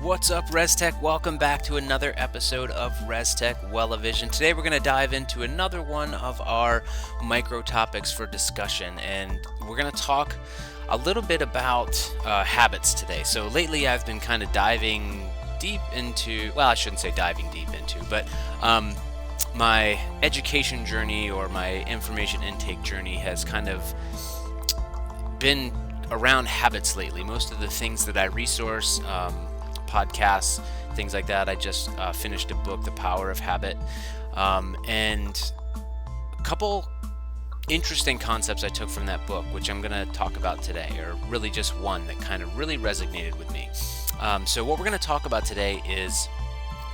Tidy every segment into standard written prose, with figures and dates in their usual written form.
What's up, ResTech? Welcome back to another episode of ResTech Wellevision. Today we're going to dive into another one of our micro topics for discussion, and we're going to talk a little bit about habits today. So lately I've been kind of diving deep into, well, I shouldn't say diving deep into, but my education journey or my information intake journey has kind of been around habits lately. Most of the things that I resource, podcasts, things like that. I just finished a book, The Power of Habit, and a couple interesting concepts I took from that book, which I'm going to talk about today, or really just one that kind of really resonated with me. So what we're going to talk about today is,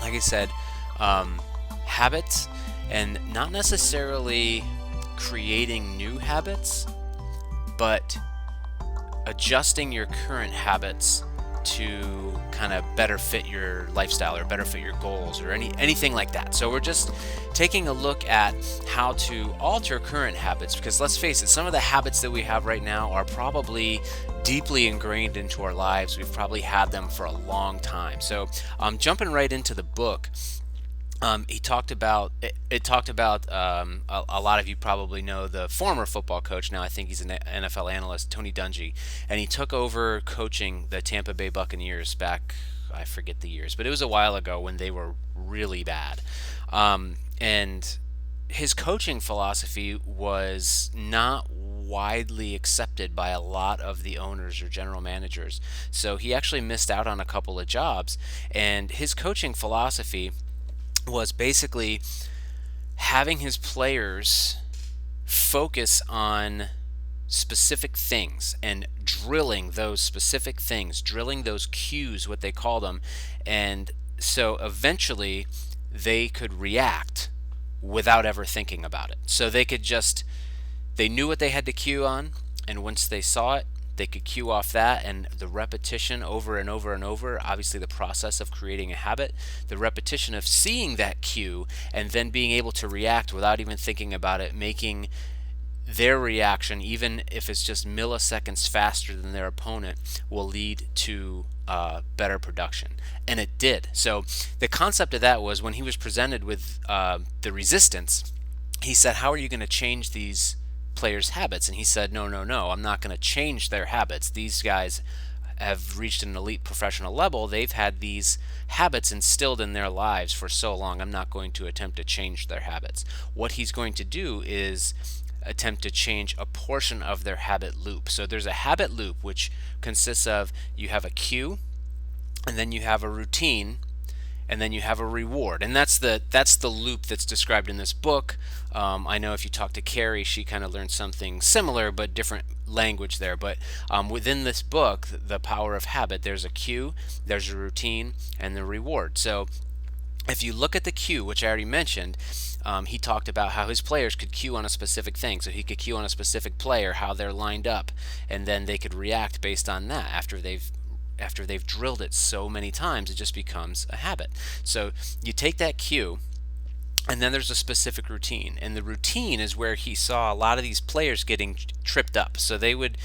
like I said, habits, and not necessarily creating new habits, but adjusting your current habits to kind of better fit your lifestyle or better fit your goals or anything like that. So we're just taking a look at how to alter current habits, because let's face it, some of the habits that we have right now are probably deeply ingrained into our lives. We've probably had them for a long time. So jumping right into the book, he talked about a lot of you probably know the former football coach. Now I think he's an NFL analyst, Tony Dungy, and he took over coaching the Tampa Bay Buccaneers back, I forget the years, but it was a while ago when they were really bad. And his coaching philosophy was not widely accepted by a lot of the owners or general managers. So he actually missed out on a couple of jobs, and his coaching philosophy was basically having his players focus on specific things and drilling those specific things, drilling those cues, what they call them. And so eventually they could react without ever thinking about it. So they knew what they had to cue on, and once they saw it, they could cue off that, and the repetition over and over and over, obviously the process of creating a habit, the repetition of seeing that cue and then being able to react without even thinking about it, making their reaction, even if it's just milliseconds faster than their opponent, will lead to better production. And it did. So the concept of that was, when he was presented with the resistance, he said, how are you going to change these players' habits? And he said, no, I'm not going to change their habits. These guys have reached an elite professional level. They've had these habits instilled in their lives for so long. I'm not going to attempt to change their habits. What he's going to do is attempt to change a portion of their habit loop. So there's a habit loop which consists of, you have a cue, and then you have a routine, and then you have a reward. And that's the loop that's described in this book. I know if you talk to Carrie, she kind of learned something similar, but different language there. But within this book, The Power of Habit, there's a cue, there's a routine, and the reward. So if you look at the cue, which I already mentioned, he talked about how his players could cue on a specific thing. So he could cue on a specific player, how they're lined up, and then they could react based on that. After they've drilled it so many times, it just becomes a habit. So you take that cue, and then there's a specific routine. And the routine is where he saw a lot of these players getting tripped up. So they would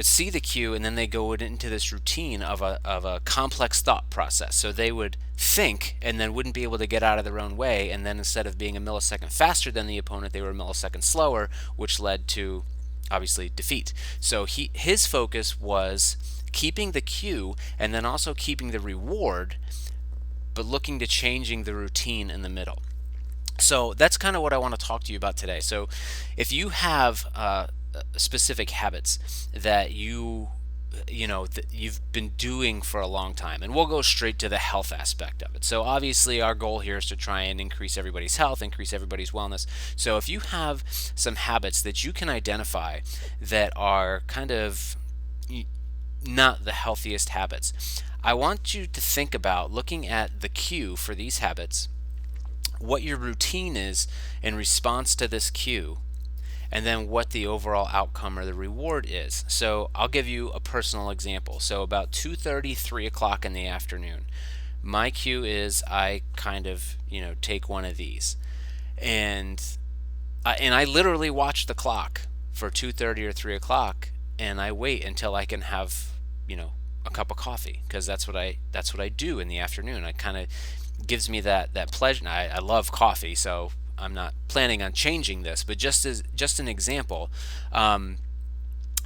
see the cue, and then they go into this routine of a complex thought process. So they would think and then wouldn't be able to get out of their own way, and then instead of being a millisecond faster than the opponent, they were a millisecond slower, which led to obviously defeat. So his focus was keeping the cue and then also keeping the reward, but looking to changing the routine in the middle. So that's kind of what I want to talk to you about today. So if you have specific habits that you've been doing for a long time, and we'll go straight to the health aspect of it. So obviously our goal here is to try and increase everybody's health, increase everybody's wellness. So if you have some habits that you can identify that are kind of not the healthiest habits, I want you to think about looking at the cue for these habits, what your routine is in response to this cue, and then what the overall outcome or the reward is. So I'll give you a personal example. So about 2:30, 3 o'clock in the afternoon, my cue is I kind of, take one of these. And I literally watch the clock for 2:30 or 3 o'clock, and I wait until I can have, a cup of coffee, because that's what I do in the afternoon. I kind of gives me that pleasure. I love coffee, so I'm not planning on changing this, but just an example. Um,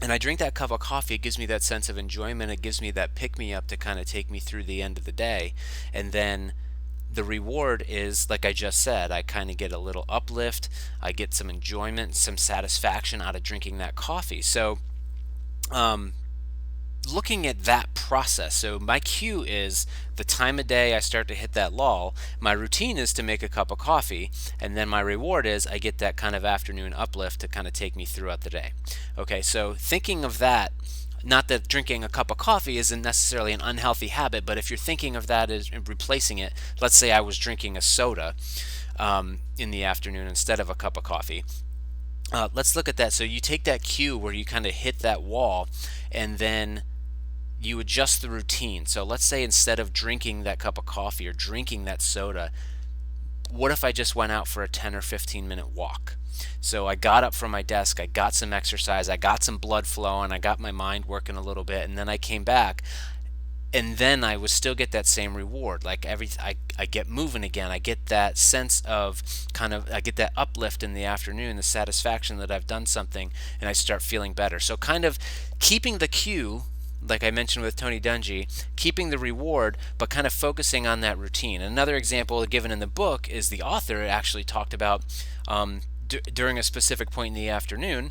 and I drink that cup of coffee. It gives me that sense of enjoyment. It gives me that pick me up to kind of take me through the end of the day, and then the reward is, like I just said, I kind of get a little uplift. I get some enjoyment, some satisfaction out of drinking that coffee. So, um, looking at that process, so my cue is the time of day I start to hit that lull. My routine is to make a cup of coffee, and then my reward is I get that kind of afternoon uplift to kind of take me throughout the day. Okay, so thinking of that, not that drinking a cup of coffee isn't necessarily an unhealthy habit, but if you're thinking of that as replacing it, let's say I was drinking a soda in the afternoon instead of a cup of coffee. Let's look at that. So you take that cue where you kind of hit that wall, and then you adjust the routine. So let's say instead of drinking that cup of coffee or drinking that soda, what if I just went out for a 10 or 15-minute walk? So I got up from my desk, I got some exercise, I got some blood flowing, I got my mind working a little bit, and then I came back, and then I would still get that same reward. Like I get moving again. I get that sense of I get that uplift in the afternoon, the satisfaction that I've done something, and I start feeling better. So kind of keeping the cue, like I mentioned with Tony Dungy, keeping the reward, but kind of focusing on that routine. Another example given in the book is the author actually talked about during a specific point in the afternoon,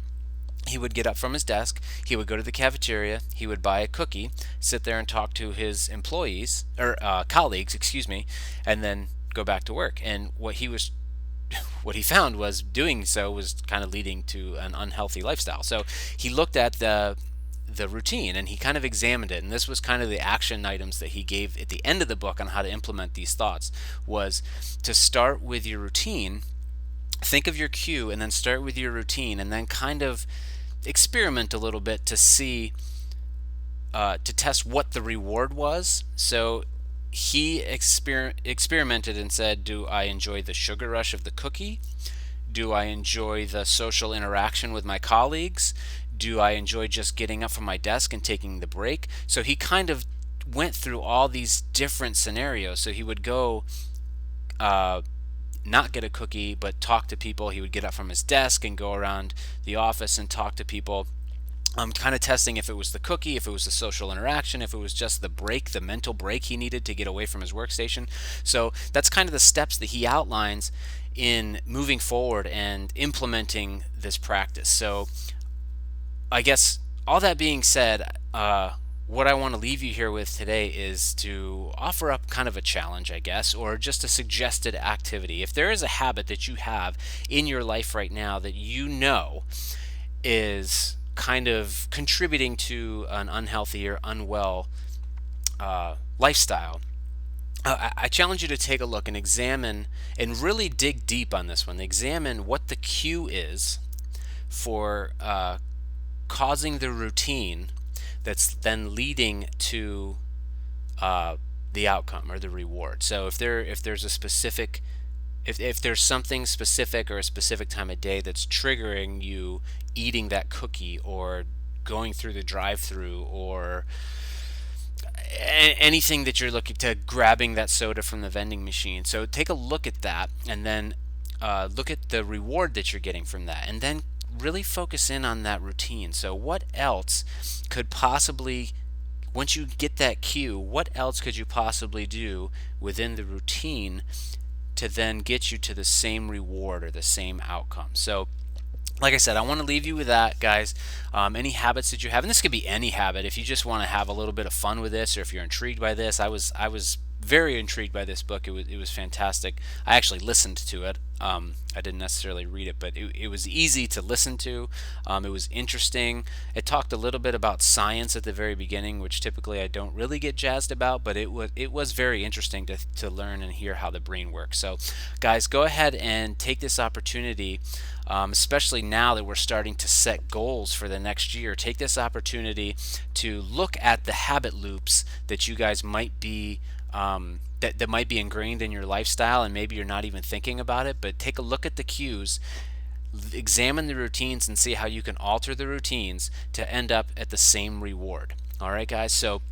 he would get up from his desk, he would go to the cafeteria, he would buy a cookie, sit there and talk to his employees, or colleagues, excuse me, and then go back to work. And what he found was doing so was kind of leading to an unhealthy lifestyle. So he looked at the routine and he kind of examined it, and this was kind of the action items that he gave at the end of the book on how to implement these thoughts. Was to start with your routine, think of your cue, and then start with your routine, and then kind of experiment a little bit to see, to test what the reward was. So he experimented and said, do I enjoy the sugar rush of the cookie? Do I enjoy the social interaction with my colleagues? Do I enjoy just getting up from my desk and taking the break? So he kind of went through all these different scenarios. So he would go not get a cookie, but talk to people. He would get up from his desk and go around the office and talk to people. Kind of testing if it was the cookie, if it was the social interaction, if it was just the break, the mental break he needed to get away from his workstation. So that's kind of the steps that he outlines in moving forward and implementing this practice. So I guess all that being said, what I want to leave you here with today is to offer up kind of a challenge, I guess, or just a suggested activity. If there is a habit that you have in your life right now that you know is kind of contributing to an unhealthy or unwell lifestyle, I challenge you to take a look and examine and really dig deep on this one. Examine what the cue is for causing the routine that's then leading to the outcome or the reward. So if there's a specific, if there's something specific or a specific time of day that's triggering you eating that cookie or going through the drive-through or anything that you're looking to grabbing that soda from the vending machine. So take a look at that, and then look at the reward that you're getting from that, and then really focus in on that routine. So what else could possibly, once you get that cue, what else could you possibly do within the routine to then get you to the same reward or the same outcome? So like I said, I want to leave you with that, guys. Any habits that you have, and this could be any habit. If you just want to have a little bit of fun with this, or if you're intrigued by this, I was very intrigued by this book. It was fantastic. I actually listened to it. I didn't necessarily read it, but it was easy to listen to. It was interesting. It talked a little bit about science at the very beginning, which typically I don't really get jazzed about, but it was very interesting to learn and hear how the brain works. So, guys, go ahead and take this opportunity, especially now that we're starting to set goals for the next year. Take this opportunity to look at the habit loops that you guys might be that might be ingrained in your lifestyle, and maybe you're not even thinking about it, but take a look at the cues, examine the routines, and see how you can alter the routines to end up at the same reward. All right, guys, so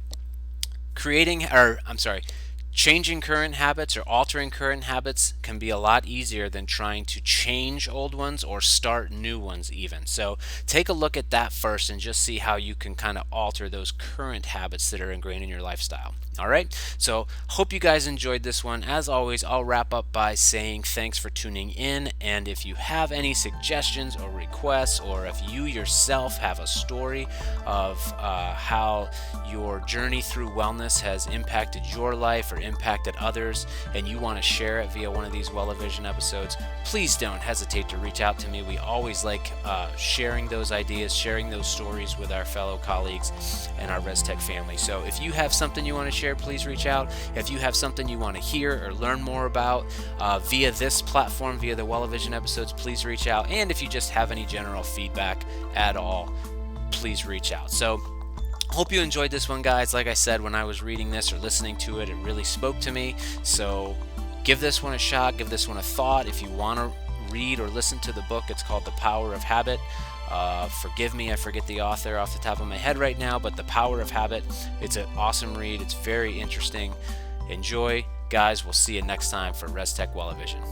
changing current habits or altering current habits can be a lot easier than trying to change old ones or start new ones even. So take a look at that first and just see how you can kind of alter those current habits that are ingrained in your lifestyle. All right, so hope you guys enjoyed this one. As always, I'll wrap up by saying thanks for tuning in, and if you have any suggestions or requests, or if you yourself have a story of how your journey through wellness has impacted your life or impacted others, and you want to share it via one of these Wellevision episodes, please don't hesitate to reach out to me. We always like sharing those ideas, sharing those stories with our fellow colleagues and our ResTech family. So if you have something you want to share, please reach out. If you have something you want to hear or learn more about via this platform, via the Wellevision episodes, please reach out. And if you just have any general feedback at all, please reach out. So hope you enjoyed this one, guys. Like I said, when I was reading this or listening to it, it really spoke to me. So give this one a shot, give this one a thought. If you want to read or listen to the book, it's called The Power of Habit. Forgive me, I forget the author off the top of my head right now, but The Power of Habit, it's an awesome read. It's very interesting. Enjoy, guys. We'll see you next time for ResTech Wellevision.